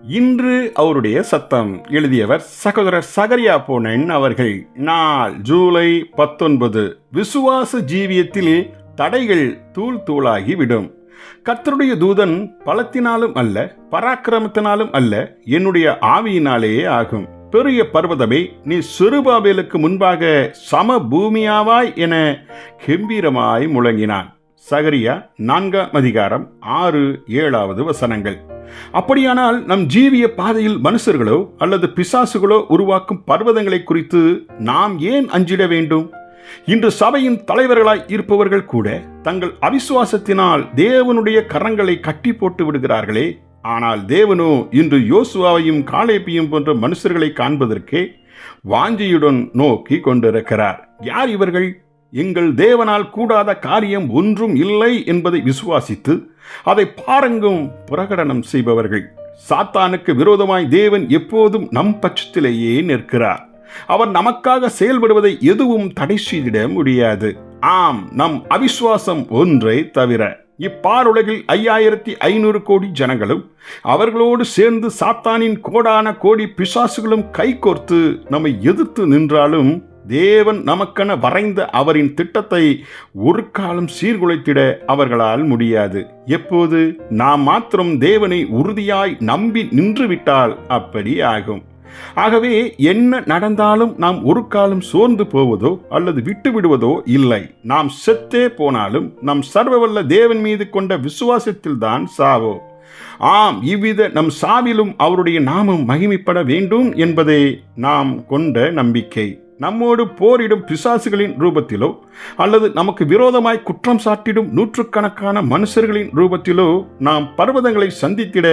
இன்று அவருடைய சத்தம். எழுதியவர் சகோதரர் சகரியா போனன் அவர்கள். நாள் ஜூலை 19. விசுவாச ஜீவியத்தில் தடைகள் தூள் தூளாகி விடும். கர்த்தருடைய தூதன் பலத்தினாலும் அல்ல, பராக்கிரமத்தினாலும் அல்ல, என்னுடைய ஆவியினாலே ஆகும். பெரிய பர்வதமே, நீ செருபாபேலுக்கு முன்பாக சம பூமியாவாய் என கெம்பீரமாய் முழங்கினான். சகரியா 4:6-7 அப்படியானால் நம் ஜீவிய பாதையில் மனுஷர்களோ அல்லது பிசாசுகளோ உருவாக்கும் பர்வதங்களை குறித்து நாம் ஏன் அஞ்சிட வேண்டும்? இன்று சபையின் தலைவர்களாய் இருப்பவர்கள் கூட தங்கள் அவிசுவாசத்தினால் தேவனுடைய கரங்களை கட்டி போட்டு விடுகிறார்களே. ஆனால் தேவனோ இன்று யோசுவாவையும் காலேபையும் போன்ற மனுஷர்களை காண்பதற்கே வாஞ்சையுடன் நோக்கி கொண்டிருக்கிறார். யார் இவர்கள்? எங்கள் தேவனால் கூடாத காரியம் ஒன்றும் இல்லை என்பதை விசுவாசித்து அதை பாரங்கும் பிரகடனம் செய்பவர்கள். சாத்தானுக்கு விரோதமாய் தேவன் எப்போதும் நம் பட்சத்திலேயே நிற்கிறார். அவர் நமக்காக செயல்படுவதை எதுவும் தடை செய்திட முடியாது. ஆம், நம் அவிசுவாசம் ஒன்றை தவிர. இப்பாருலகில் 5500 கோடி ஜனங்களும் அவர்களோடு சேர்ந்து சாத்தானின் கோடான கோடி பிசாசுகளும் கைகோர்த்து நம்மை எதிர்த்து நின்றாலும் தேவன் நமக்கென வரைந்த அவரின் திட்டத்தை ஒரு காலம் சீர்குலைத்திட அவர்களால் முடியாது. எப்போது நாம் மாத்திரம் தேவனை உறுதியாய் நம்பி நின்றுவிட்டால் அப்படி ஆகும். ஆகவே என்ன நடந்தாலும் நாம் ஒரு காலம் சோர்ந்து போவதோ அல்லது விட்டு விடுவதோ இல்லை. நாம் செத்தே போனாலும் நம் சர்வவல்ல தேவன் மீது கொண்ட விசுவாசத்தில் தான் சாவோ. ஆம், இவ்வித நம் சாவிலும் அவருடைய நாமம் மகிமைப்பட வேண்டும் என்பதே நாம் கொண்ட நம்பிக்கை. நம்மோடு போரிடும் பிசாசுகளின் ரூபத்திலோ அல்லது நமக்கு விரோதமாய் குற்றம் சாட்டிடும் நூற்றுக்கணக்கான மனுஷர்களின் ரூபத்திலோ நாம் பர்வதங்களை சந்தித்திட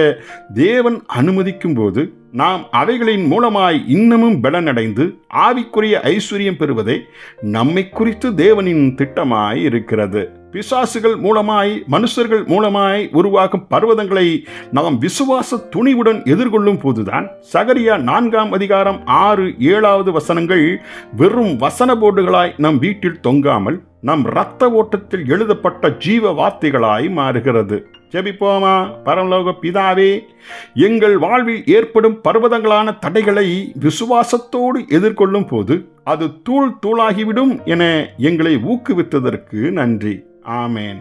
தேவன் அனுமதிக்கும் போது நாம் அவைகளின் மூலமாய் இன்னமும் பலனடைந்து ஆவிக்குரிய ஐஸ்வர்யம் பெறுவதே நம்மை குறித்து தேவனின் திட்டமாய் இருக்கிறது. பிசாசுகள் மூலமாய் மனுஷர்கள் மூலமாய் உருவாகும் பர்வதங்களை நாம் விசுவாச துணிவுடன் எதிர்கொள்ளும் போதுதான் சகரியா 4:6-7 வெறும் வசன போர்டுகளாய் நம் வீட்டில் தொங்காமல் நம் இரத்த ஓட்டத்தில் எழுதப்பட்ட ஜீவ வார்த்தைகளாய் மாறுகிறது. ஜெபிப்போமா. பரலோக பிதாவே, எங்கள் வாழ்வில் ஏற்படும் பர்வதங்களான தடைகளை விசுவாசத்தோடு எதிர்கொள்ளும் போது அது தூள் தூளாகிவிடும் என எங்களை ஊக்குவித்ததற்கு நன்றி. ஆமேன்.